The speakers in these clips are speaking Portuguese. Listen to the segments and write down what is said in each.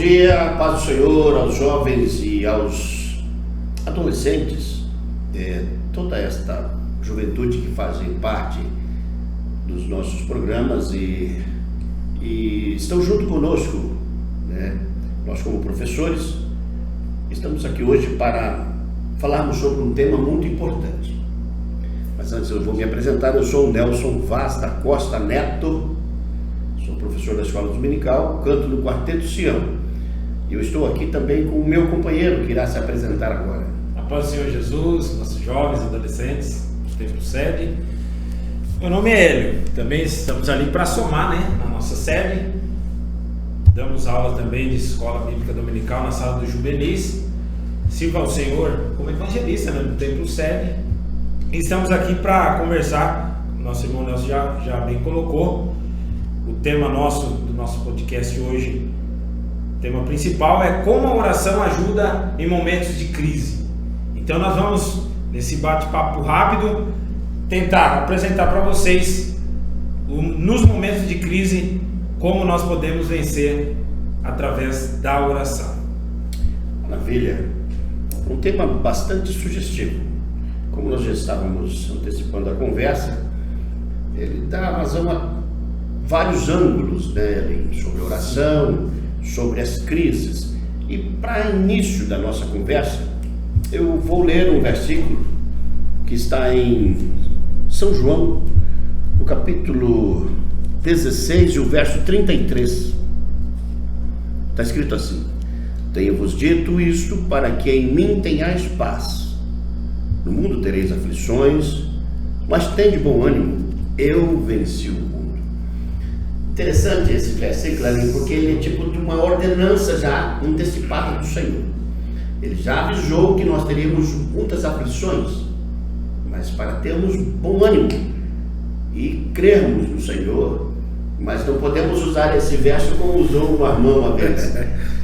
dia, paz do Senhor aos jovens e aos adolescentes, toda esta juventude que fazem parte dos nossos programas e estão junto conosco, né? Nós, como professores, estamos aqui hoje para falarmos sobre um tema muito importante. Mas antes eu vou me apresentar. Eu sou o Nelson Vaz da Costa Neto, sou professor da Escola Dominical, canto no Quarteto Sião. E eu estou aqui também com o meu companheiro, que irá se apresentar agora. A paz do Senhor Jesus, nossos jovens, adolescentes, Templo Sede. Meu nome é Hélio, também estamos ali para somar, né, na nossa sede. Damos aula também de Escola Bíblica Dominical na sala do Juvenis. Sirva ao Senhor como evangelista, né, no Templo Sede. E estamos aqui para conversar, nosso irmão Nelson já bem colocou, o tema do nosso podcast hoje, o tema principal é como a oração ajuda em momentos de crise. Então nós vamos, nesse bate-papo rápido, tentar apresentar para vocês, nos momentos de crise, como nós podemos vencer através da oração. Maravilha! Um tema bastante sugestivo. Como nós já estávamos antecipando a conversa, ele dá razão a vários ângulos, né, sobre oração, sobre as crises. E para início da nossa conversa, eu vou ler um versículo que está em São João, no capítulo 16 e o verso 33. Está escrito assim: tenho-vos dito isto para que em mim tenhais paz. No mundo tereis aflições, mas tende bom ânimo, eu venci o mundo. Interessante esse versículo, porque ele é tipo de uma ordenança já antecipada do Senhor. Ele já avisou que nós teríamos muitas aflições, mas para termos bom ânimo e crermos no Senhor. Mas não podemos usar esse verso como usou o Armão uma vez: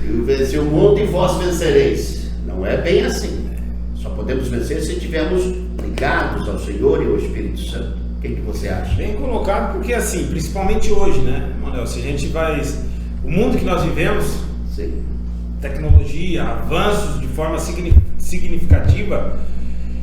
eu venci o mundo e vós vencereis. Não é bem assim. Só podemos vencer se estivermos ligados ao Senhor e ao Espírito Santo. O que você acha? Bem colocado, porque assim, principalmente hoje, né, Manuel, se a gente vai... O mundo que nós vivemos, sim, tecnologia, avanços de forma significativa,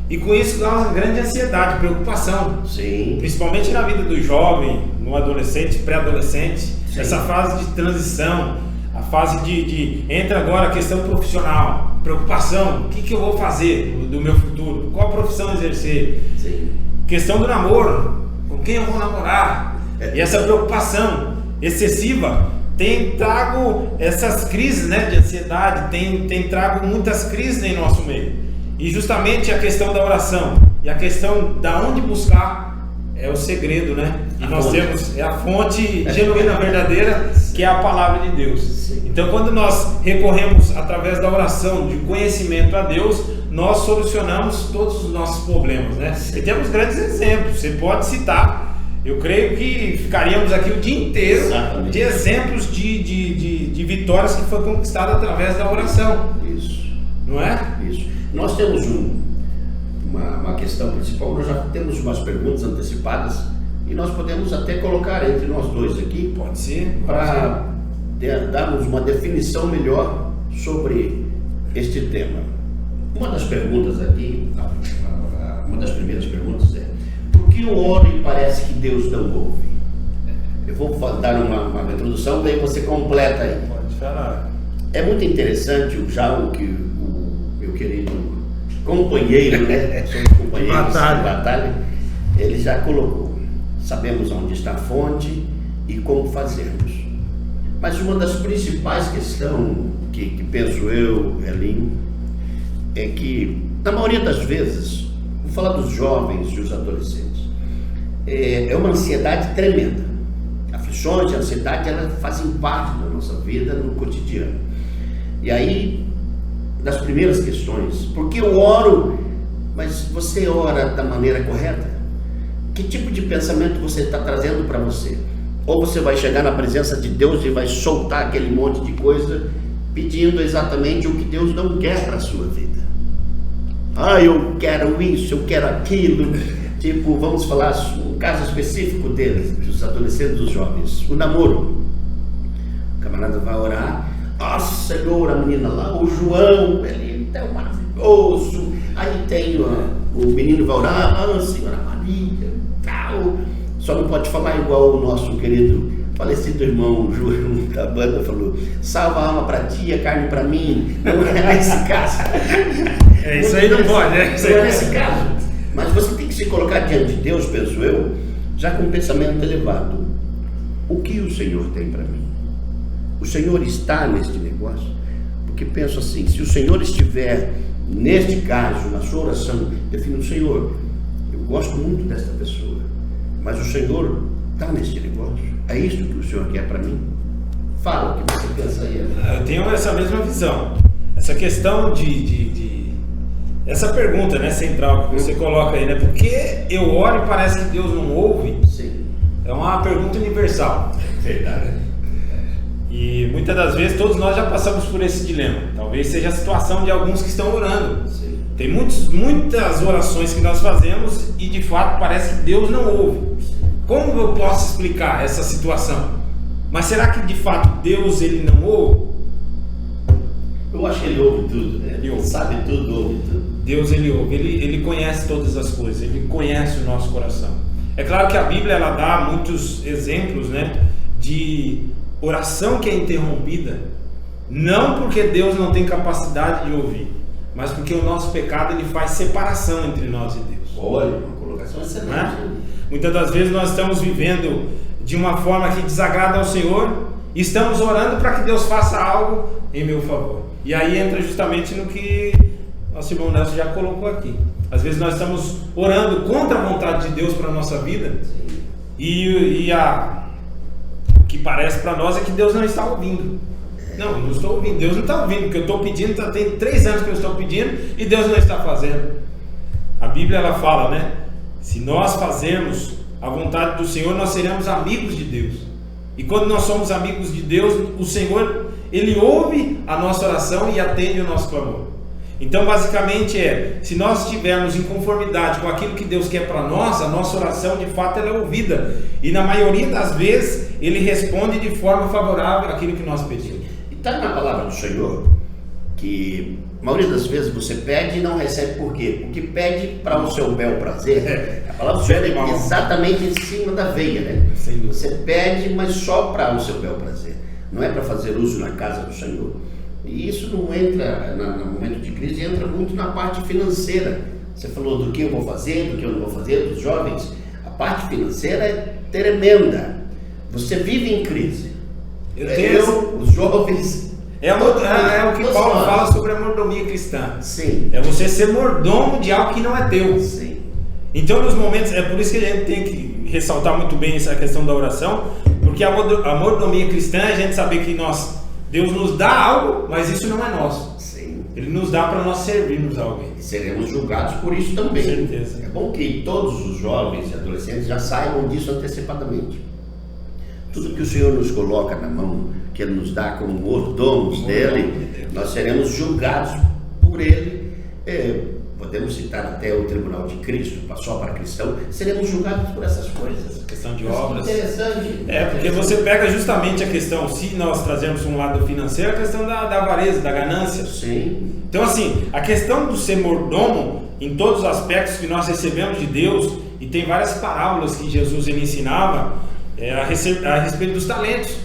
e com isso dá uma grande ansiedade, preocupação. Sim. Principalmente na vida do jovem, no adolescente, pré-adolescente, essa fase de transição, a fase de entra agora a questão profissional, preocupação, o que eu vou fazer do meu futuro, qual profissão exercer. Sim. Questão do namoro, com quem eu vou namorar. E essa preocupação excessiva tem trago essas crises, né, de ansiedade, tem trago muitas crises em nosso meio. E justamente a questão da oração e a questão da onde buscar é o segredo, né? E nós temos a fonte genuína, verdadeira, que é a palavra de Deus. Sim. Então, quando nós recorremos através da oração, de conhecimento a Deus, nós solucionamos todos os nossos problemas, né? E temos grandes exemplos. Você pode citar. Eu creio que ficaríamos aqui o dia inteiro, exatamente, de exemplos de vitórias que foi conquistada através da oração. Isso. Não é? Isso. Nós temos uma questão principal. Nós já temos umas perguntas antecipadas e nós podemos até colocar entre nós dois aqui. Pode ser. Para darmos uma definição melhor sobre este tema. Uma das perguntas aqui, uma das primeiras perguntas é: por que eu oro e parece que Deus não ouve? Eu vou dar uma introdução, daí você completa aí. Pode falar. É muito interessante o que o meu querido companheiro, né? Somos companheiros de batalha, ele já colocou. Sabemos onde está a fonte e como fazermos. Mas uma das principais questões que penso eu, Elinho, é que, na maioria das vezes, vou falar dos jovens e os adolescentes, é uma ansiedade tremenda. Aflições e ansiedade, elas fazem parte da nossa vida no cotidiano. E aí, das primeiras questões: por que eu oro, mas você ora da maneira correta? Que tipo de pensamento você está trazendo para você? Ou você vai chegar na presença de Deus e vai soltar aquele monte de coisa pedindo exatamente o que Deus não quer para a sua vida? Eu quero isso, eu quero aquilo. Tipo, vamos falar um caso específico deles, dos adolescentes, dos jovens. O namoro. O camarada vai orar: Nossa, Senhor, a menina lá, o João, ele é tão maravilhoso. Aí tem o menino vai orar, Senhora Maria, tal. Só não pode falar igual o nosso querido falecido irmão João da banda falou: salva a alma para ti, a carne para mim. Não é nesse caso. Isso aí não pode, né? Não é nesse caso. Mas você tem que se colocar diante de Deus, penso eu, já com um pensamento elevado. O que o Senhor tem para mim? O Senhor está neste negócio? Porque penso assim, se o Senhor estiver neste caso, na sua oração, definindo: Senhor, eu gosto muito desta pessoa, mas o Senhor está neste negócio? É isso que o Senhor quer para mim? Fala o que você pensa aí. Eu tenho essa mesma visão. Essa questão essa pergunta, né, central que você coloca aí, né? Porque eu oro e parece que Deus não ouve? Sim. É uma pergunta universal. Verdade. E muitas das vezes todos nós já passamos por esse dilema. Talvez seja a situação de alguns que estão orando. Sim. Tem muitas orações que nós fazemos e de fato parece que Deus não ouve. Como eu posso explicar essa situação? Mas será que de fato Deus ele não ouve? Eu acho que ele ouve tudo, né? Ele ouve. Sabe tudo, ouve tudo. Deus ele ouve, ele conhece todas as coisas, ele conhece o nosso coração. É claro que a Bíblia ela dá muitos exemplos, né, de oração que é interrompida, não porque Deus não tem capacidade de ouvir, mas porque o nosso pecado ele faz separação entre nós e Deus. Olha, uma colocação excelente. Né? Muitas das vezes nós estamos vivendo de uma forma que desagrada ao Senhor e estamos orando para que Deus faça algo em meu favor. E aí entra justamente no que nosso irmão Nelson já colocou aqui. Às vezes nós estamos orando contra a vontade de Deus para a nossa vida e o que parece para nós é que Deus não está ouvindo. Não, eu não estou ouvindo. Deus não está ouvindo, porque eu estou pedindo, tem 3 anos que eu estou pedindo e Deus não está fazendo. A Bíblia ela fala, né? Se nós fazermos a vontade do Senhor, nós seremos amigos de Deus. E quando nós somos amigos de Deus, o Senhor, Ele ouve a nossa oração e atende o nosso clamor. Então basicamente se nós estivermos em conformidade com aquilo que Deus quer para nós, a nossa oração de fato ela é ouvida. E na maioria das vezes, Ele responde de forma favorável àquilo que nós pedimos. E está na palavra do Senhor que a maioria das vezes você pede e não recebe. Por quê? Porque pede para o seu bel prazer. A palavra do Senhor é exatamente em cima da veia, né? Você pede, mas só para o seu bel prazer. Não é para fazer uso na casa do Senhor. E isso não entra, no momento de crise, entra muito na parte financeira. Você falou do que eu vou fazer, do que eu não vou fazer, dos jovens. A parte financeira é tremenda. Você vive em crise. Os jovens... É o que Paulo fala sobre a mordomia cristã. Sim. É você ser mordomo de algo que não é teu. Sim. Então nos momentos, é por isso que a gente tem que ressaltar muito bem essa questão da oração, porque a mordomia cristã é a gente saber que Deus nos dá algo, mas isso não é nosso. Sim. Ele nos dá para nós servirmos a alguém. E seremos julgados por isso também. Com certeza. É bom que todos os jovens e adolescentes já saibam disso antecipadamente. Tudo que o Senhor nos coloca na mão, que Ele nos dá como mordomos dele, nós seremos julgados por Ele. Podemos citar até o Tribunal de Cristo, só para cristão, seremos julgados por essas coisas. Questão de obras. Interessante. Porque você pega justamente a questão, se nós trazermos um lado financeiro, a questão da avareza, da ganância. Sim. Então assim, a questão do ser mordomo, em todos os aspectos que nós recebemos de Deus, e tem várias parábolas que Jesus ele ensinava, a respeito dos talentos.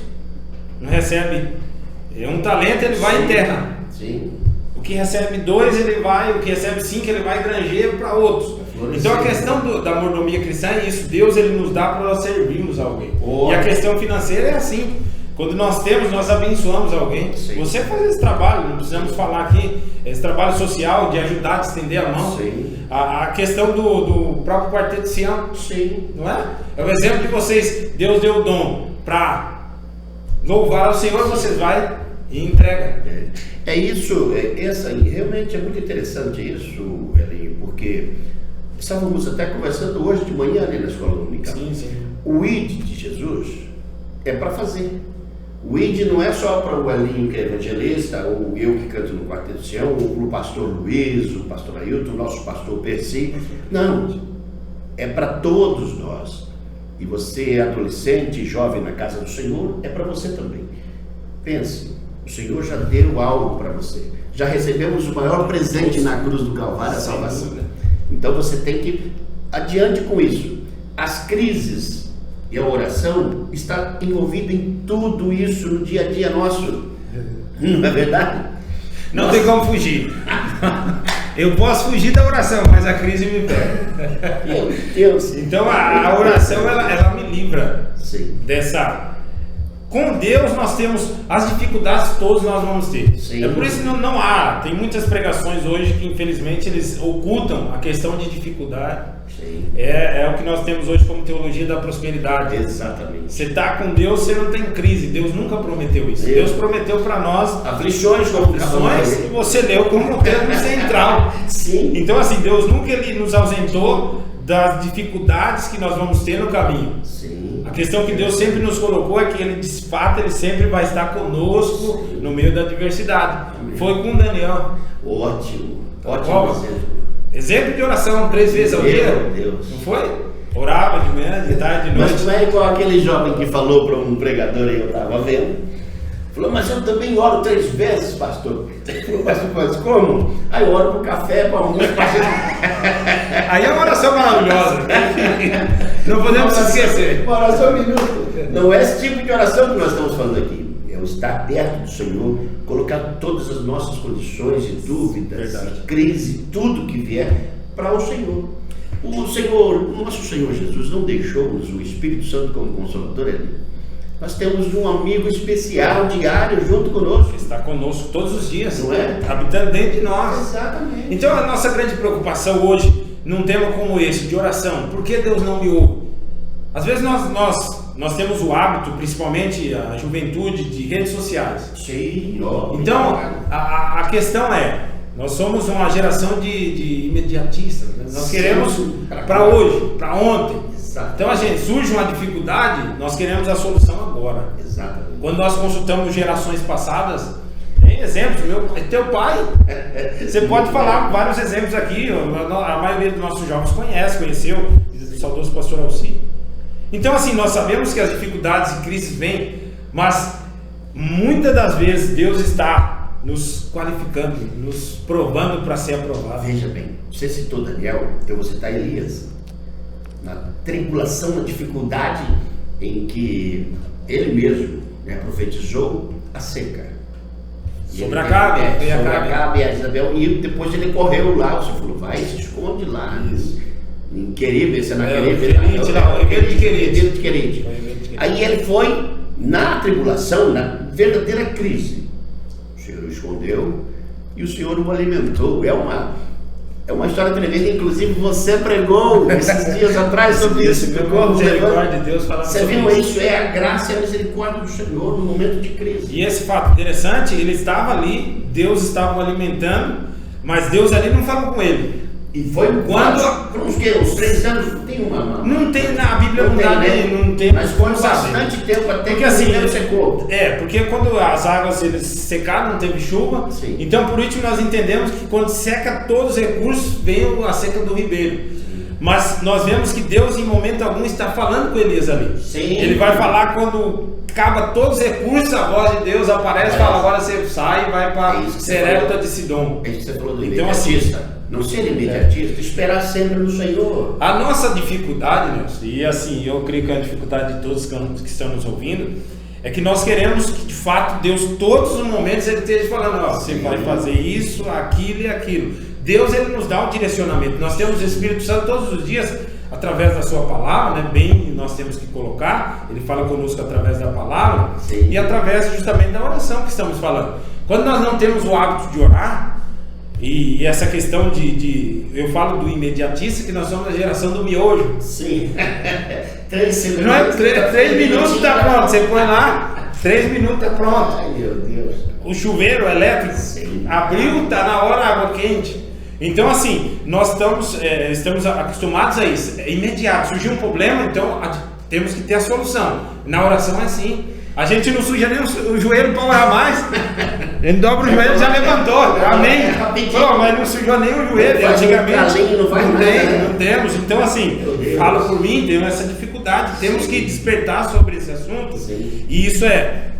Não recebe um talento, ele vai em terra. Sim. O que recebe 2, ele vai, o que recebe 5, ele vai granjeiro para outros. Então a questão da mordomia cristã é isso. Deus ele nos dá para nós servirmos alguém. E a questão financeira é assim. Quando nós temos, nós abençoamos alguém. Sim. Você faz esse trabalho, não precisamos falar aqui, esse trabalho social de ajudar, de estender a mão. Sim. A questão do próprio quarteto de Sião. Sim. Não é? É o exemplo de vocês. Deus deu o dom para louvar ao Senhor, vocês vai e entrega. É isso, realmente é muito interessante isso, Elinho, porque estávamos até conversando hoje de manhã ali na escola dominical. Sim. O ID de Jesus é para fazer. O ID não é só para o Elinho que é evangelista, ou eu que canto no Quarteto de Sião, ou o pastor Luiz, o pastor Ailton, o nosso pastor Percy. Não, é para todos nós. E você, adolescente, jovem na casa do Senhor, é para você também. Pense, O Senhor já deu algo para você. Já recebemos o maior presente na cruz do Calvário, a salvação. Então você tem que ir adiante com isso. As crises e a oração está envolvida em tudo isso no dia a dia nosso. Não é verdade? Não tem como fugir. Eu posso fugir da oração, mas a crise me pega. Meu Deus. Então a oração ela me livra dessa. Com Deus nós temos as dificuldades que todos nós vamos ter. Sim. É por isso que não há. Tem muitas pregações hoje que infelizmente eles ocultam a questão de dificuldade. Sim. É o que nós temos hoje como teologia da prosperidade. Exatamente. Você está com Deus, você não tem crise. Deus nunca prometeu isso. Deus prometeu para nós aflições, e você leu como termo central. Sim. Então assim, Deus nunca nos ausentou das dificuldades que nós vamos ter no caminho. Sim. A questão que Deus sempre nos colocou é que Ele, de fato, Ele sempre vai estar conosco no meio da adversidade. Amém. Foi com Daniel. Ótimo exemplo. Exemplo de oração 3 vezes ao dia. Meu Deus. Não foi? Orava de manhã, de tarde, de noite. Mas não é igual aquele jovem que falou para um pregador aí, eu estava vendo. Falou, mas eu também oro 3 vezes, pastor. Falou, pastor, mas como? Aí eu oro para o café, para almoço, para... Aí é uma oração maravilhosa. Não podemos se esquecer. Uma oração minuto. Não é esse tipo de oração que nós estamos falando aqui. É o estar perto do Senhor, colocar todas as nossas condições e dúvidas, crise, tudo que vier para o Senhor. O Senhor, o nosso Senhor Jesus não deixou-nos o Espírito Santo como consolador ali. Nós temos um amigo especial, diário, junto conosco. Está conosco todos os dias, não é? Habitando dentro de nós. Exatamente. Então a nossa grande preocupação hoje, num tema como esse, de oração, por que Deus não me ouve? Às vezes nós temos o hábito, principalmente a juventude, de redes sociais. Sim. Então a questão é, nós somos uma geração de imediatistas, né? Nós queremos para hoje, para ontem. Exatamente. Então a gente surge uma dificuldade, nós queremos a solução agora. Exatamente. Quando nós consultamos gerações passadas, tem exemplos, teu pai, você pode falar vários exemplos aqui, a maioria dos nossos jovens conheceu, o saudoso pastor Alci. Então assim, nós sabemos que as dificuldades e crises vêm, mas muitas das vezes Deus está nos qualificando, nos provando para ser aprovado. Veja bem, você citou Daniel, então você está Elias. Na tribulação, na dificuldade em que ele mesmo profetizou a seca. Sobre Acabe e a Isabel, e depois ele correu lá, você falou, vai, se esconde lá. Em Queribe, você não Queribe. Aí ele foi na tribulação, na verdadeira crise. O Senhor o escondeu e o Senhor o alimentou. É uma história tremenda, inclusive você pregou esses dias atrás sobre isso. Misericórdia de Deus falando. Você viu isso? É a graça e a misericórdia do Senhor no momento de crise. E esse fato interessante, ele estava ali, Deus estava o alimentando, mas Deus ali não falou com ele. E foi quando uns 3 anos, não tem uma. Não tem na Bíblia, não tem. Mas foi bastante tempo até porque que assim, o secou. Porque quando as águas eles secaram, não teve chuva. Sim. Então por último nós entendemos que quando seca todos os recursos, vem a seca do ribeiro. Mas nós vemos que Deus em momento algum está falando com Elias ali. Sim. Ele vai falar quando acaba todos os recursos, a voz de Deus aparece e fala, agora você sai e vai para Serepta de Sidom. É isso que você falou do então, imediatista. Assim, não ser imediatista, esperar sempre no Senhor. A nossa dificuldade, Nelson, e assim, eu creio que é a dificuldade de todos que estão nos ouvindo, é que nós queremos que de fato Deus, todos os momentos, Ele esteja falando, você vai fazer isso, aquilo e aquilo. Deus, Ele nos dá o direcionamento. Nós temos o Espírito Santo todos os dias, através da sua palavra, bem nós temos que colocar, Ele fala conosco através da palavra. Sim. E através justamente da oração que estamos falando. Quando nós não temos o hábito de orar, e essa questão eu falo do imediatista, que nós somos a geração do miojo. Sim. 3 segundos. Não é 3 minutos está pronto, você põe lá, 3 minutos está pronto. Ai, meu Deus. O chuveiro elétrico, Sim. Abriu, está na hora água quente. Então assim, nós estamos acostumados a isso, é imediato, surgiu um problema, então temos que ter a solução. Na oração é assim. A gente não suja nem o joelho para orar mais. Ele dobra o joelho e já levantou. Amém. Pô, mas não sujou nem o joelho. Antigamente não temos. Então assim, falo por mim, temos essa dificuldade. Temos que despertar sobre esse assunto. Sim. E isso é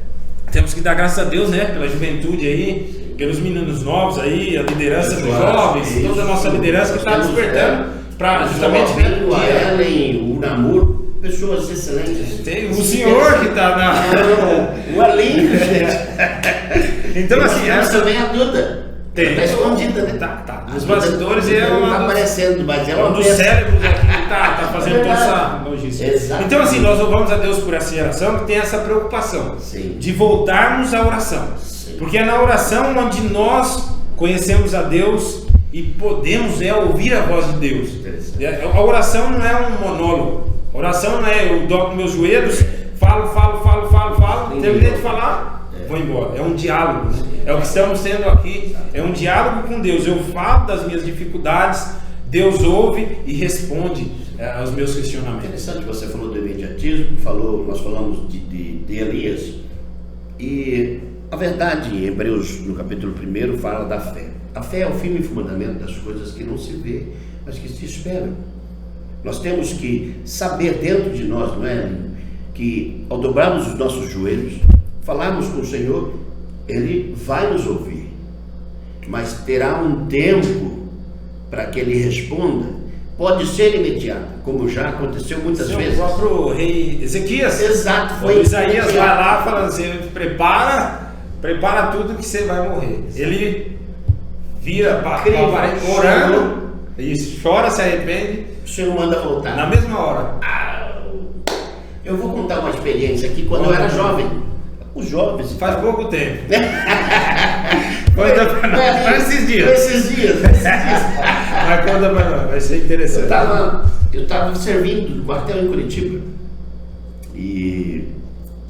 temos que dar graças a Deus, né, pela juventude aí, pelos meninos novos aí, a liderança dos jovens, toda a nossa liderança que está despertando para justamente a Ellen, o Namur, pessoas excelentes. Tem o senhor que está na. O Alinho, gente. Então, assim, essa também é a Duda. Tem. Está escondida, né? Tá. Nos bastidores é não uma. Está aparecendo, mas é um uma dos cérebros aqui que tá fazendo toda essa logística. Exatamente. Então, assim, nós louvamos a Deus por essa geração que tem essa preocupação de voltarmos à oração. Sim. Porque é na oração onde nós conhecemos a Deus e podemos ouvir a voz de Deus. A oração não é um monólogo. A oração não é eu dobro meus joelhos, falo, terminei de falar, vou embora. É um diálogo, né? É o que estamos tendo aqui, é um diálogo com Deus. Eu falo das minhas dificuldades, Deus ouve e responde aos meus questionamentos. Interessante, você falou do imediatismo, nós falamos de Elias, e a verdade em Hebreus, no capítulo 1, fala da fé. A fé é o firme fundamento das coisas que não se vê, mas que se esperam. Nós temos que saber dentro de nós, não é, que ao dobrarmos os nossos joelhos, falarmos com o Senhor, Ele vai nos ouvir, mas terá um tempo para que Ele responda. Pode ser imediato, como já aconteceu muitas vezes. O próprio rei Ezequias. Exato, foi Isaías vai lá e fala assim, prepara tudo que você vai morrer. Ele vira para a parede orando, isso, chora, se arrepende. O Senhor manda voltar. Na mesma hora. Eu vou contar uma experiência aqui quando eu era jovem. Os jovens. Faz pouco tempo. Faz esses dias. Esses dias. Mas conta pra nós, vai ser interessante. Eu estava servindo no quartel em Curitiba. E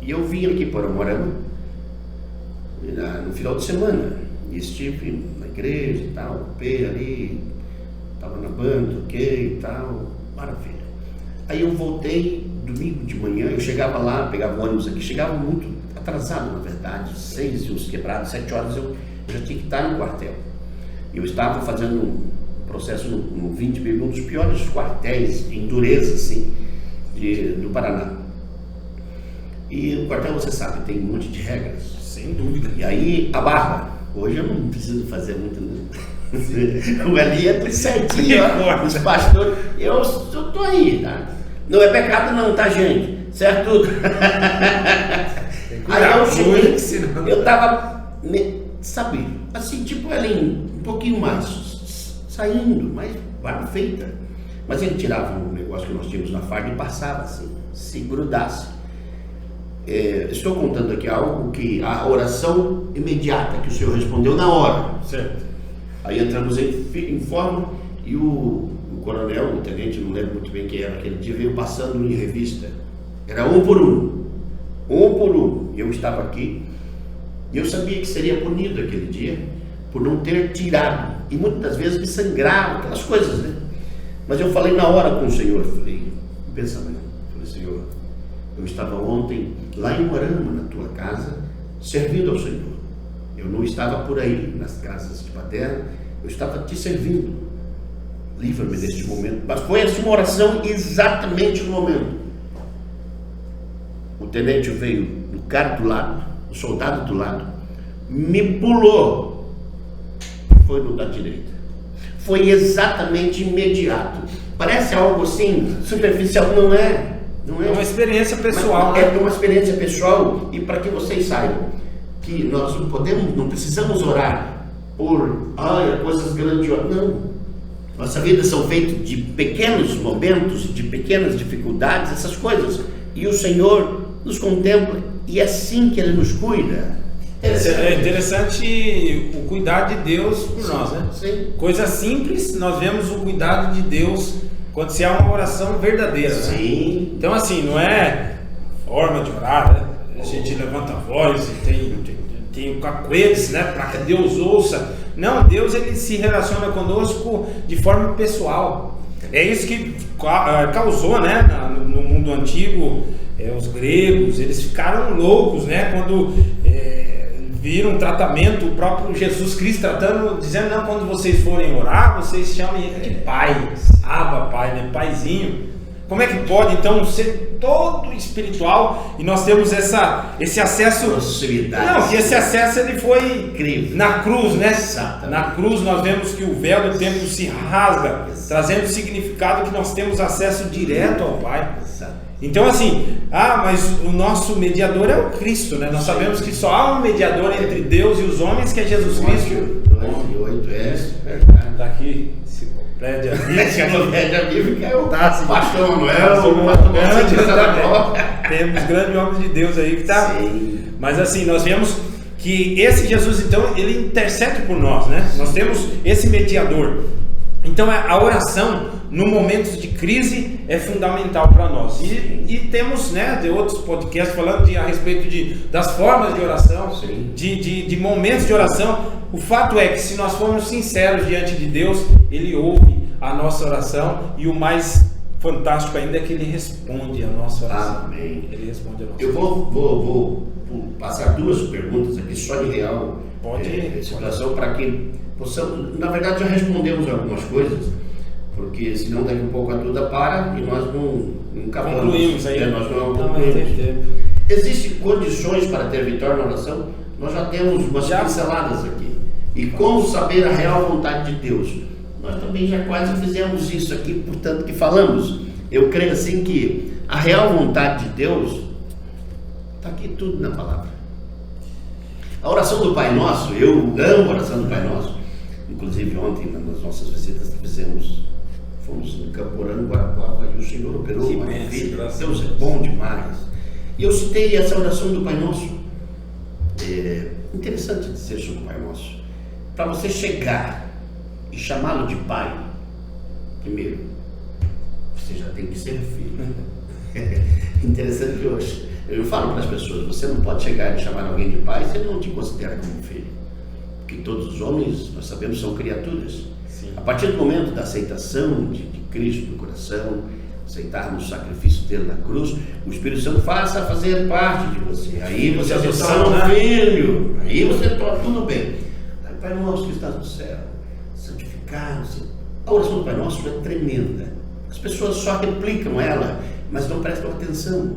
eu vim aqui para Moarama no final de semana. E estive na igreja e tal, ali, estava na banda, ok e tal, maravilha. Aí eu voltei domingo de manhã, eu chegava lá, pegava um ônibus aqui, chegava muito atrasado, na verdade, 6 e uns quebrados, 7 horas eu já tinha que estar no quartel. Eu estava fazendo um processo no 20, um dos piores quartéis em dureza, assim, do Paraná. E o quartel, você sabe, tem um monte de regras. Sem dúvida. E aí, a barba. Hoje eu não preciso fazer muito, não. O ali é tudo certinho, ó, os pastores. Eu tô aí, tá? Não é pecado não, tá, gente? Certo tudo? Aí eu cheguei, eu tava, sabe, assim, tipo Ellen, um pouquinho mais, saindo, mas barba feita. Mas ele tirava um negócio que nós tínhamos na farda e passava assim, se grudasse. Estou contando aqui algo que a oração imediata que o Senhor respondeu na hora. Certo. Aí entramos em forma e o coronel, o tenente, não lembro muito bem quem era aquele dia, veio passando em revista. Era um por um. Eu estava aqui e eu sabia que seria punido aquele dia por não ter tirado. E muitas das vezes me sangrava, aquelas coisas, né? Mas eu falei na hora com o Senhor, falei, pensamento, falei, Senhor, eu estava ontem lá em Moarama, na tua casa, servindo ao Senhor. Eu não estava por aí, nas casas de paterna, eu estava te servindo. Livra-me neste momento. Mas foi assim uma oração exatamente no momento. O tenente veio no cara do lado, o soldado do lado, me pulou. Foi no da direita. Foi exatamente imediato. Parece algo assim, superficial, não é. É uma experiência pessoal. Mas é uma experiência pessoal, e para que vocês saibam que nós não precisamos orar por coisas grandiosas. Não. Nossa vida são feitas de pequenos momentos, de pequenas dificuldades, essas coisas. E o Senhor nos contempla, e é assim que Ele nos cuida. É interessante o cuidado de Deus por nós, né? Sim. Coisa simples, nós vemos o cuidado de Deus quando se há uma oração verdadeira. Sim. Né? Então, assim, não é forma de orar, né? A gente levanta a voz e tem o cacuetes, né? Para que Deus ouça. Não, Deus, Ele se relaciona conosco de forma pessoal. É isso que causou, né? No mundo antigo, os gregos, eles ficaram loucos, né? Quando viram um tratamento, o próprio Jesus Cristo tratando, dizendo, não, quando vocês forem orar, vocês chamem Ele de Pai, Abba, Pai, né? Paizinho. Como é que pode então ser todo espiritual e nós temos esse acesso? Possibilidade. Não, que esse acesso ele foi incrível na cruz, né? Exatamente. Na cruz nós vemos que o véu do templo se rasga, Exato. trazendo o significado que nós temos acesso direto ao Pai. Exato. Então assim, mas o nosso mediador é o Cristo, né? Nós sabemos que só há um mediador entre Deus e os homens, que é Jesus Cristo. 2:8 verdade. Está aqui, esse prédio ali. Essa média bíblica é o Tá, pastor Manuel, o pastor Temos grandes homens de Deus aí que tá. Sim. Mas assim, nós vemos que esse Jesus, então, ele intercede por nós, né? Nós temos esse mediador. Então a oração no momento de crise é fundamental para nós. E temos, né, de outros podcasts falando a respeito das formas de oração, de momentos de oração. O fato é que se nós formos sinceros diante de Deus, Ele ouve a nossa oração, e o mais fantástico ainda é que Ele responde a nossa oração. Amém. Ele responde a nossa Eu vou passar duas perguntas aqui só de real situação para que possamos. Na verdade já respondemos algumas coisas, porque senão daqui a pouco a tudo para e nós não acabamos. Concluímos aí. Nós não concluímos. Existem condições para ter vitória na oração? Nós já temos umas pinceladas aqui. E como saber a real vontade de Deus? Nós também já quase fizemos isso aqui, portanto que falamos. Eu creio assim que a real vontade de Deus está aqui tudo na palavra. A oração do Pai Nosso, eu amo a oração do Pai Nosso. Inclusive ontem nas nossas visitas fomos em Camporã, Guarapuava, e o Senhor operou uma vida. Deus é bom demais. E eu citei essa oração do Pai Nosso. É interessante dizer sobre o Pai Nosso. Para você chegar e chamá-lo de Pai, primeiro, você já tem que ser filho. Interessante que hoje eu falo para as pessoas: você não pode chegar e chamar alguém de pai se ele não te considera como filho. Porque todos os homens, nós sabemos, são criaturas. Sim. A partir do momento da aceitação de Cristo no coração, aceitarmos o sacrifício dele na cruz, o Espírito Santo passa a fazer parte de você. Aí você se torna um filho. Aí você torna tudo bem. Pai Nosso que estás no céu, santificado. A oração do Pai Nosso é tremenda. As pessoas só replicam ela, mas não prestam atenção,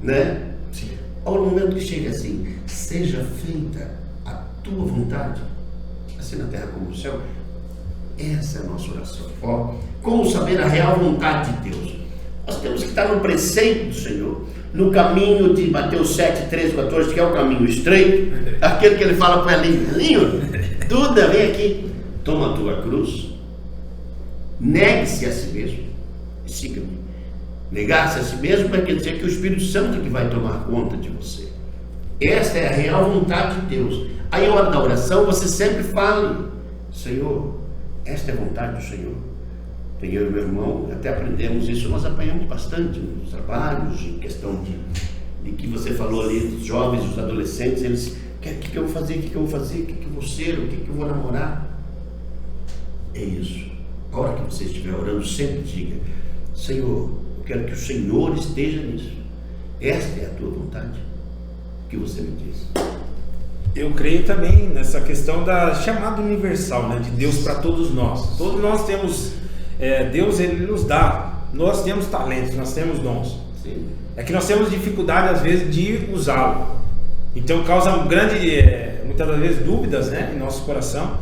né? Sim. Ao momento que chega assim: seja feita a tua vontade, assim na terra como no céu. Essa é a nossa oração. Como saber a real vontade de Deus? Nós temos que estar no preceito do Senhor, no caminho de Mateus 7, 13, 14, que é o caminho estreito, aquele que ele fala para o Elinho: Duda, vem aqui, toma a tua cruz, negue-se a si mesmo e siga-me. Negar-se a si mesmo quer dizer que o Espírito Santo é que vai tomar conta de você. Esta é a real vontade de Deus. Aí, na hora da oração, você sempre fale: Senhor, esta é a vontade do Senhor. Tem eu e meu irmão, até aprendemos isso, nós apanhamos bastante nos trabalhos, em questão de que você falou ali, dos jovens, dos adolescentes, eles: o que eu vou fazer, o que eu vou fazer, o que eu vou ser, o que eu vou namorar. É isso. A hora que você estiver orando, sempre diga: Senhor, eu quero que o Senhor esteja nisso. Esta é a tua vontade. O que você me diz? Eu creio também nessa questão da chamada universal, né, de Deus para todos nós. Todos nós temos, Deus ele nos dá, nós temos talentos, nós temos dons. Sim. É que nós temos dificuldade às vezes de usá-lo. Então causa muitas das vezes dúvidas, né, em nosso coração,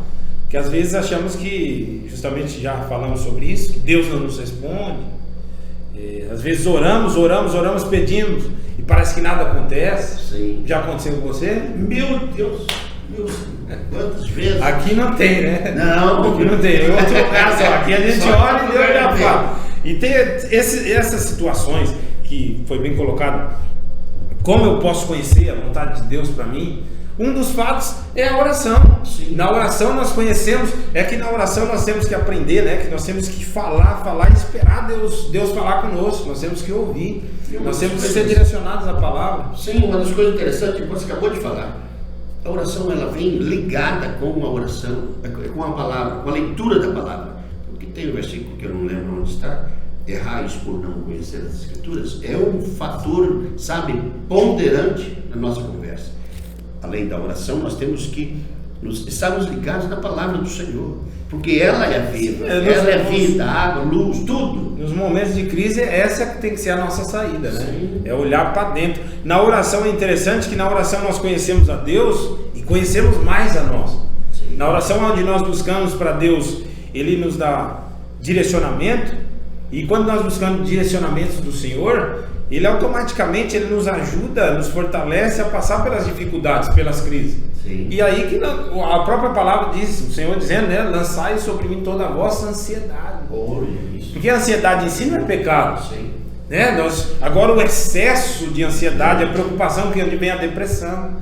que às vezes achamos que, justamente já falamos sobre isso, que Deus não nos responde. Às vezes oramos, pedimos e parece que nada acontece. Sim. Já aconteceu com você? Meu Deus, quantas vezes? Aqui não tem, né? Não, aqui não tem. Outro caso, aqui a gente ora e Deus já fala. E tem essas situações que foi bem colocado. Como eu posso conhecer a vontade de Deus para mim? Um dos fatos é a oração. Sim. Na oração nós conhecemos, que na oração nós temos que aprender, né? Que nós temos que falar e esperar Deus falar conosco. Nós temos que ouvir. Nós temos que ser direcionados à palavra. Sim, uma das coisas interessantes que você acabou de falar. A oração ela vem ligada com a oração, com a palavra, com a leitura da palavra. Porque tem um versículo que eu não lembro onde está: errais por não conhecer as Escrituras. É um fator, sabe, ponderante na nossa conversa. Além da oração, nós temos que estarmos ligados na palavra do Senhor, porque ela é a vida, Sim, ela é a vida, água, luz, tudo. Nos momentos de crise, essa que tem que ser a nossa saída, né? Sim. É olhar para dentro. Na oração é interessante que na oração nós conhecemos a Deus e conhecemos mais a nós. Sim. Na oração onde nós buscamos para Deus, Ele nos dá direcionamento, e quando nós buscamos direcionamentos do Senhor, Ele automaticamente nos ajuda, nos fortalece a passar pelas dificuldades, pelas crises. Sim. E aí que a própria palavra diz, o Senhor dizendo, né? Lançai sobre mim toda a vossa ansiedade. Isso. Porque a ansiedade em si não é pecado. Sim. Né? Agora o excesso de ansiedade, a preocupação, que onde vem a depressão,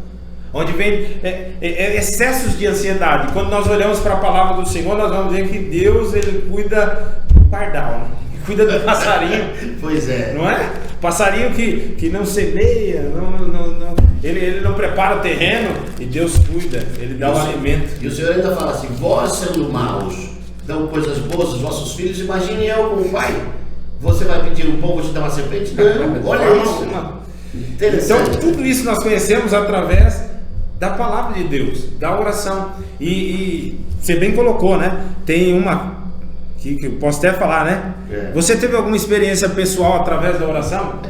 onde vem excessos de ansiedade. Quando nós olhamos para a palavra do Senhor, nós vamos ver que Deus, Ele cuida do pardal, né? Cuida do passarinho. Pois é. Não é? Passarinho que não semeia, ele não prepara o terreno, e Deus cuida, Ele dá o alimento. E o Senhor ainda fala assim: vós sendo maus, dão coisas boas aos vossos filhos, imagine eu como pai. Você vai pedir um pão, vou te dar uma serpente? Não, olha isso. Então tudo isso nós conhecemos através da palavra de Deus, da oração. E você bem colocou, né? Tem uma que eu posso até falar, né? Você teve alguma experiência pessoal através da oração?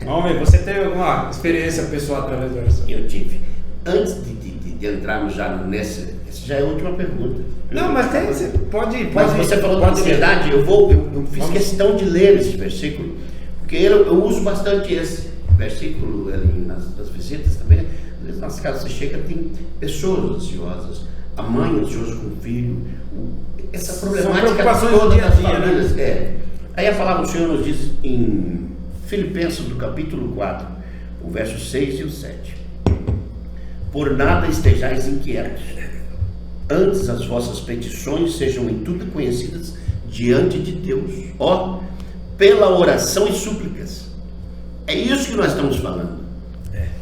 Vamos ver, você teve alguma experiência pessoal através da oração? Eu tive. Antes de entrarmos já nessa, essa já é a última pergunta. Não, mas tem, você pode. Mas você falou da ansiedade, eu fiz questão de ler esse versículo, porque eu uso bastante esse versículo ali nas visitas também. Às vezes nas casas você chega, tem pessoas ansiosas, a mãe ansiosa com o filho, essa problemática toda das famílias. Né? Aí a palavra do Senhor nos diz em Filipenses, do capítulo 4, o verso 6 e o 7. Por nada estejais inquietos, antes as vossas petições sejam em tudo conhecidas diante de Deus, pela oração e súplicas. É isso que nós estamos falando.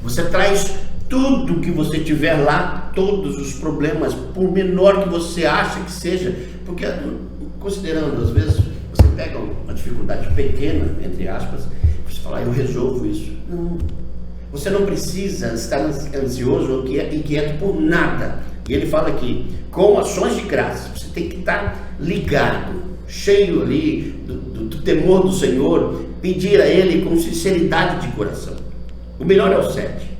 Você traz tudo que você tiver lá, todos os problemas, por menor que você acha que seja, porque considerando, às vezes, você pega uma dificuldade pequena, entre aspas, você fala, eu resolvo isso. Não, você não precisa estar ansioso ou inquieto por nada. E ele fala aqui, com ações de graça, você tem que estar ligado, cheio ali do temor do Senhor, pedir a Ele com sinceridade de coração. O melhor é o 7.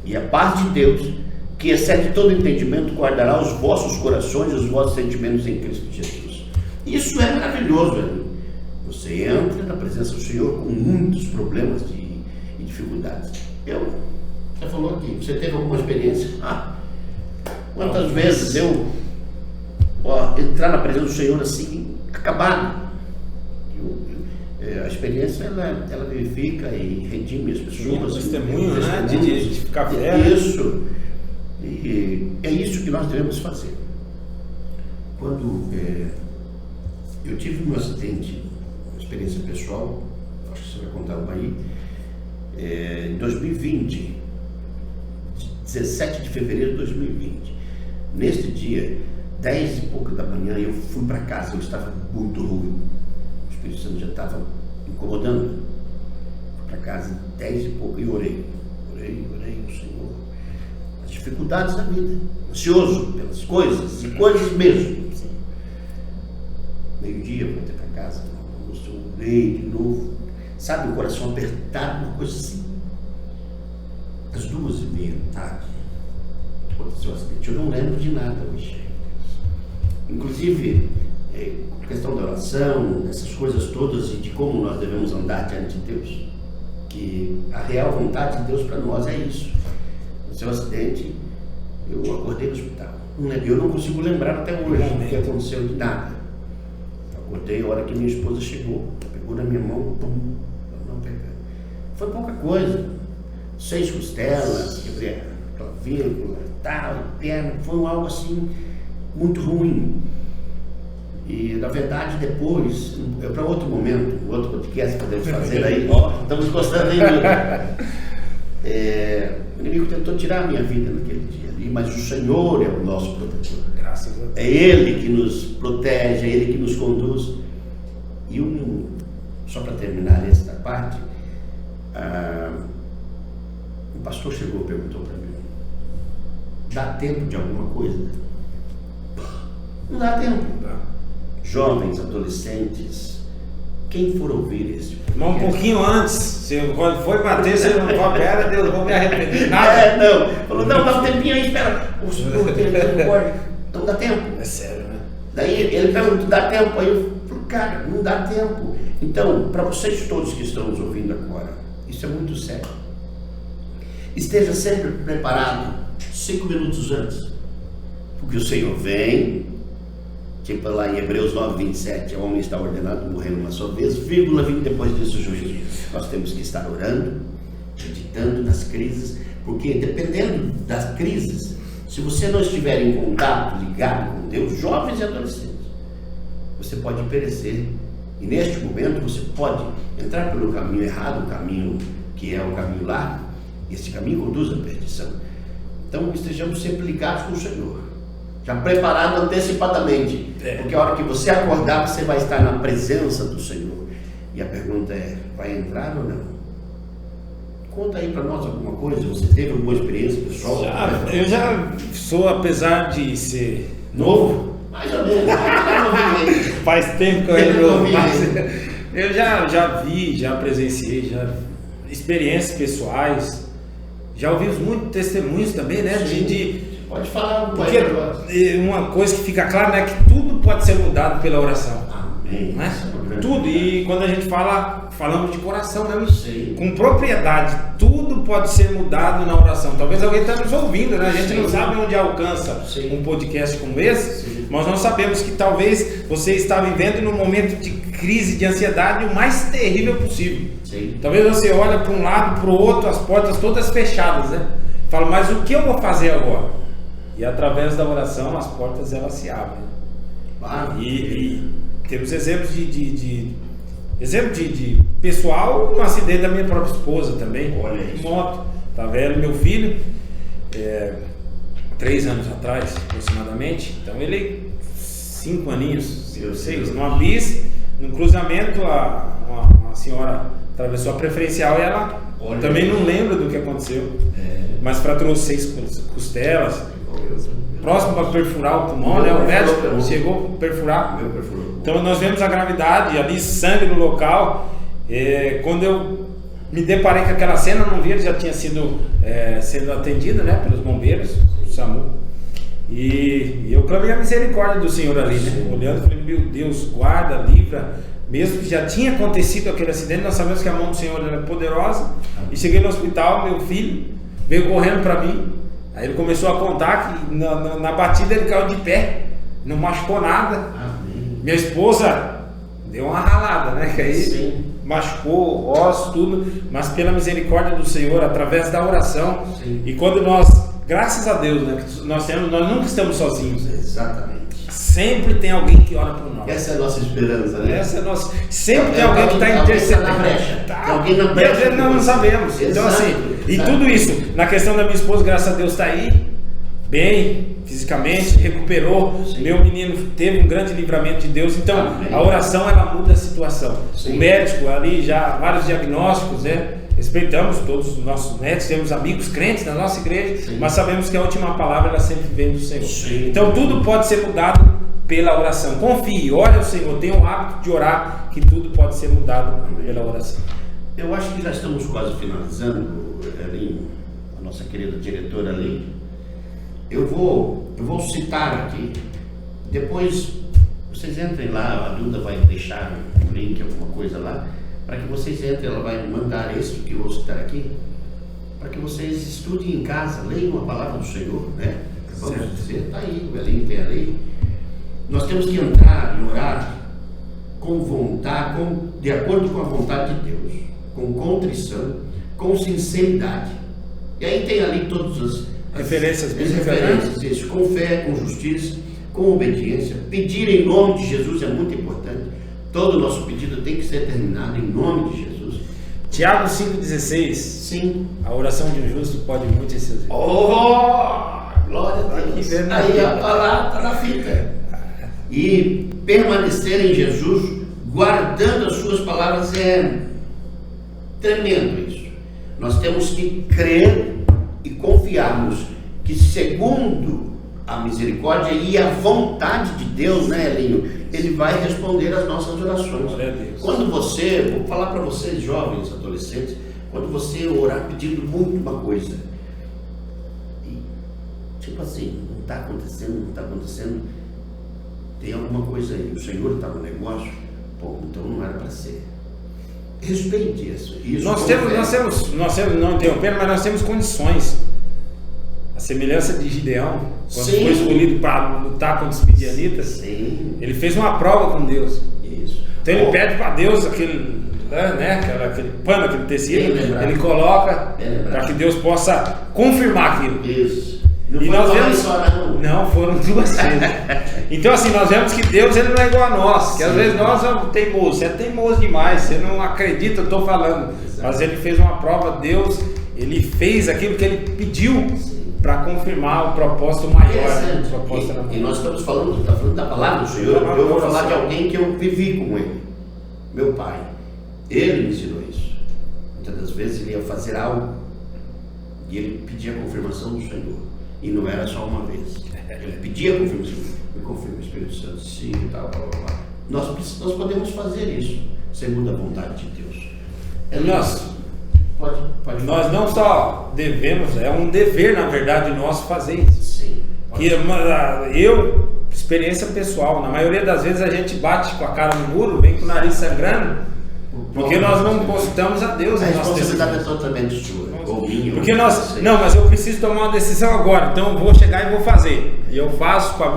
E a paz de Deus, que excede todo entendimento, guardará os vossos corações e os vossos sentimentos em Cristo Jesus. Isso é maravilhoso, né? Você entra na presença do Senhor com muitos problemas e dificuldades. Você falou aqui, você teve alguma experiência? Quantas vezes eu entrar na presença do Senhor assim, acabado. A experiência ela vivifica e redime as pessoas. Testemunho, né? De ficar velho. Isso. E é isso que nós devemos fazer. Quando eu tive um acidente, uma experiência pessoal, acho que você vai contar uma aí, em 2020, 17 de fevereiro de 2020. Neste dia, 10 e pouco da manhã, eu fui para casa, eu estava muito ruim. O Espírito Santo já estava incomodando. Fui para casa, 10 e pouco, e orei ao Senhor. As dificuldades da vida, ansioso pelas coisas, e coisas mesmo. Meio-dia, eu voltei para casa, eu orei de novo. Sabe, o coração apertado, uma coisa assim. Às 2h30 da tarde, aconteceu o acidente. Eu não lembro de nada hoje. Inclusive, a questão da oração, essas coisas todas e de como nós devemos andar diante de Deus. Que a real vontade de Deus para nós é isso. No seu acidente, eu acordei no hospital. Eu não consigo lembrar até hoje o que aconteceu de nada. Eu acordei a hora que minha esposa chegou, pegou na minha mão, não pegou. Foi pouca coisa. 6 costelas, quebrei a clavícula, tal, perna, foi algo assim muito ruim. E na verdade depois, para outro momento, outro podcast que podemos fazer aí, estamos gostando ainda. O inimigo tentou tirar a minha vida naquele dia ali, mas o Senhor é o nosso protetor. Graças a Deus. É Ele que nos protege, é Ele que nos conduz. E só para terminar esta parte, o pastor chegou e perguntou para mim: dá tempo de alguma coisa? Não dá tempo. Não dá. Jovens, adolescentes, quem for ouvir esse Mas um pouquinho antes, quando foi bater, você não vai, pera, Deus, vou me arrepender. Nada. Não. Falou, não, dá um tempinho aí, espera. O senhor tem misericórdia. Então dá tempo. É sério, né? Daí ele perguntou, dá tempo? Aí eu falei, cara, não dá tempo. Então, para vocês todos que estão nos ouvindo agora, isso é muito sério. Esteja sempre preparado 5 minutos antes. Porque o Senhor vem, tipo lá em Hebreus 9:27, o homem está ordenado a morrer uma só vez, vírgula, vem depois disso o juízo. Nós temos que estar orando, meditando nas crises, porque dependendo das crises, se você não estiver em contato, ligado com Deus, jovens e adolescentes, você pode perecer. E neste momento você pode entrar pelo caminho errado, o caminho que é o caminho largo. Esse caminho conduz à perdição. Então estejamos sempre ligados com o Senhor, já preparado antecipadamente, porque a hora que você acordar, você vai estar na presença do Senhor. E a pergunta é, vai entrar ou não? Conta aí para nós alguma coisa. Você teve alguma experiência pessoal? Eu já sou, apesar de ser novo, mais ou menos, faz tempo que eu era novo, mas eu já vi, já presenciei, já experiências pessoais, já ouvi muitos testemunhos também, né? Pode falar. Porque uma coisa que fica clara, né, que tudo pode ser mudado pela oração. Amém. Né? Tudo. E quando a gente falamos de coração, né? Sim. Com propriedade, tudo pode ser mudado na oração. Talvez alguém está nos ouvindo, né? A gente não sabe onde alcança um podcast como esse, mas nós sabemos que talvez você está vivendo num momento de crise, de ansiedade, o mais terrível possível. Sim. Talvez você olhe para um lado, para o outro, as portas todas fechadas, né? Fala, mas o que eu vou fazer agora? E através da oração as portas elas se abrem. E temos exemplos de pessoal, um acidente da minha própria esposa também. Olha isso. Moto. Tá vendo? Meu filho, 3 anos atrás aproximadamente. Então ele 5 aninhos, 6, numa bis, num cruzamento, uma senhora atravessou a preferencial e ela também não lembra do que aconteceu. Mas fraturou 6 costelas. Próximo para perfurar o pulmão, né? O médico chegou a perfurar. Então nós vemos a gravidade, ali sangue no local. Quando eu me deparei com aquela cena, não vi, ele já tinha sido sendo atendido, né, pelos bombeiros, o SAMU. E eu clamei a misericórdia do Senhor ali, né? Olhando, falei, meu Deus, guarda, livra. Mesmo que já tinha acontecido aquele acidente, nós sabemos que a mão do Senhor era poderosa. E cheguei no hospital, meu filho veio correndo para mim. Aí ele começou a contar que na batida ele caiu de pé, não machucou nada. Amém. Minha esposa deu uma ralada, né? Que aí machucou ossos, tudo, mas pela misericórdia do Senhor, através da oração. E quando nós, graças a Deus, né, nós nunca estamos sozinhos. Exatamente. Sempre tem alguém que ora por nós. Essa é a nossa esperança, né? Essa é nossa. Sempre tem alguém que está intercedendo. Alguém na brecha. E às vezes nós não sabemos. Então, assim, e tudo isso, na questão da minha esposa, graças a Deus, está aí, bem, fisicamente, recuperou. Meu menino teve um grande livramento de Deus. Então, a oração, ela muda a situação. O médico ali, já vários diagnósticos, né? Respeitamos todos os nossos médicos, temos amigos crentes na nossa igreja, mas sabemos que a última palavra ela sempre vem do Senhor. Então tudo pode ser mudado pela oração. Confie, ore ao Senhor, tenha o hábito de orar, que tudo pode ser mudado pela oração. Eu acho que já estamos quase finalizando, Elinho, a nossa querida diretora ali. Eu vou citar aqui, depois vocês entrem lá, a Duda vai deixar um link, alguma coisa lá, para que vocês entrem, ela vai mandar isso que eu vou citar aqui, para que vocês estudem em casa, leiam a palavra do Senhor, né? Vamos dizer, está aí, o Elinho tem a lei. Nós temos que entrar e orar com vontade, de acordo com a vontade de Deus, com contrição, com sinceridade. E aí tem ali todas as referências, isso, com fé, com justiça, com obediência. Pedir em nome de Jesus é muito importante. Todo o nosso pedido tem que ser terminado em nome de Jesus. Tiago 5,16. Sim. A oração de um justo pode muito ser. Glória a Deus. Aí a palavra está na fita. E permanecer em Jesus, guardando as suas palavras, é tremendo isso. Nós temos que crer e confiarmos que segundo a misericórdia e a vontade de Deus, né, Elinho, Ele vai responder às nossas orações. Quando você, vou falar para vocês, jovens, adolescentes, quando você orar pedindo muito uma coisa, e, tipo assim, não está acontecendo, tem alguma coisa aí, o Senhor está no negócio, pô, então não era para ser. Respeite isso. Nós temos, não interrompendo, mas nós temos condições. A semelhança de Gideão, quando foi escolhido para lutar contra os midianitas, ele fez uma prova com Deus. Isso. Então ele pede para Deus aquele pano, aquele tecido, ele coloca para que Deus possa confirmar aquilo. Isso. E nós vemos, não, foram 2 vezes. Então assim, nós vemos que Deus ele não é igual a nós, que às vezes nós somos teimosos, você é teimoso demais, você não acredita, eu estou falando. Mas ele fez uma prova, Deus, ele fez aquilo que ele pediu para confirmar o propósito maior. E nós estamos falando da palavra do Senhor. Eu vou falar de alguém que eu vivi com ele, meu pai. Ele me ensinou isso. Muitas das vezes ele ia fazer algo e ele pedia a confirmação do Senhor. E não era só uma vez. Ele pedia a confirmação. Me confirma o Espírito Santo, sim, e tal, blá, blá, blá. Nós podemos fazer isso, segundo a vontade de Deus. Nós não só devemos, é um dever, na verdade, nosso fazer isso. Sim. Experiência pessoal, na maioria das vezes a gente bate com a cara no muro, vem com o nariz sangrando, porque nós não postamos a Deus. A responsabilidade é totalmente sua, ou minha. Porque mas eu preciso tomar uma decisão agora, então eu vou chegar e vou fazer. E eu faço com a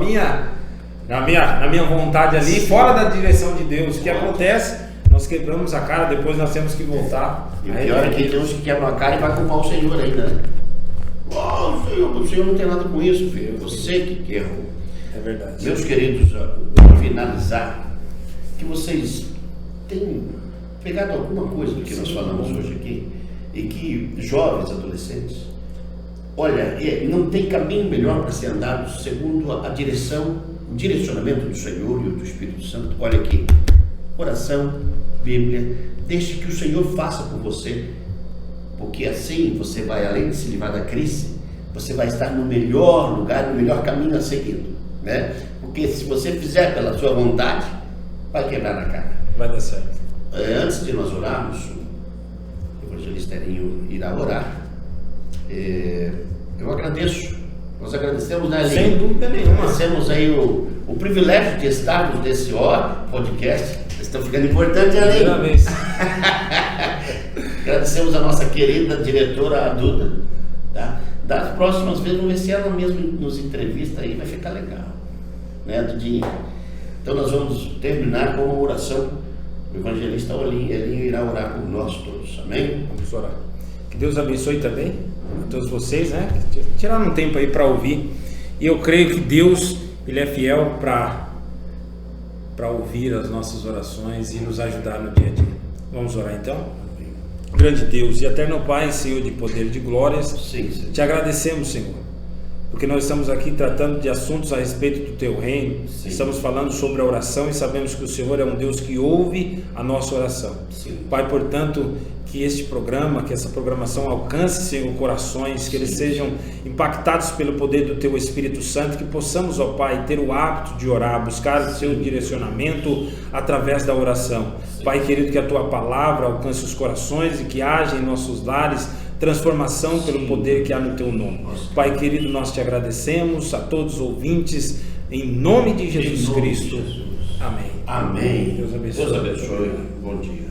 na minha vontade ali, sim, fora da direção de Deus. O que acontece? Nós quebramos a cara, depois nós temos que voltar. E o pior é que tem uns que quebram a cara e vai culpar o Senhor ainda, né? O Senhor não tem nada com isso, filho. Você que errou. É verdade. Meus queridos, para finalizar, que vocês tenham pegado alguma coisa do que nós falamos hoje aqui, e que jovens, adolescentes, olha, não tem caminho melhor para ser andado segundo a direção, o direcionamento do Senhor e do Espírito Santo. Olha aqui, oração, Bíblia, deixe que o Senhor faça por você, porque assim você vai, além de se livrar da crise, você vai estar no melhor lugar, no melhor caminho a seguir, né? Porque se você fizer pela sua vontade, vai quebrar na cara. Vai dar certo. Antes de nós orarmos, o evangelista Elinho irá orar. Eu agradeço, nós agradecemos, né, Elinho? Sem dúvida nenhuma. Agradecemos aí o privilégio de estarmos nesse podcast. Estão ficando importante, Elinho. Primeira vez. Agradecemos a nossa querida diretora, a Duda. Tá? Das próximas vezes, vamos ver se ela mesmo nos entrevista aí, vai ficar legal, né, Dudinho? Então nós vamos terminar com uma oração. O evangelista Elinho irá orar por nós todos, amém? Vamos orar. Que Deus abençoe também a todos vocês, né? Tiraram um tempo aí para ouvir. E eu creio que Deus, Ele é fiel para ouvir as nossas orações e nos ajudar no dia a dia. Vamos orar então? Grande Deus e eterno Pai, Senhor de poder e de glórias, sim. Te agradecemos, Senhor, porque nós estamos aqui tratando de assuntos a respeito do Teu reino. Sim. Estamos falando sobre a oração e sabemos que o Senhor é um Deus que ouve a nossa oração. Sim. Pai, portanto, que este programa, que essa programação alcance, Senhor, corações, que eles sejam impactados pelo poder do Teu Espírito Santo, que possamos, ó Pai, ter o hábito de orar, buscar o Seu direcionamento através da oração. Pai querido, que a Tua palavra alcance os corações e que haja em nossos lares transformação pelo poder que há no Teu nome. Pai querido, nós Te agradecemos, a todos os ouvintes, em nome de Jesus Cristo. Amém. Amém. Deus abençoe. Deus abençoe. Bom dia.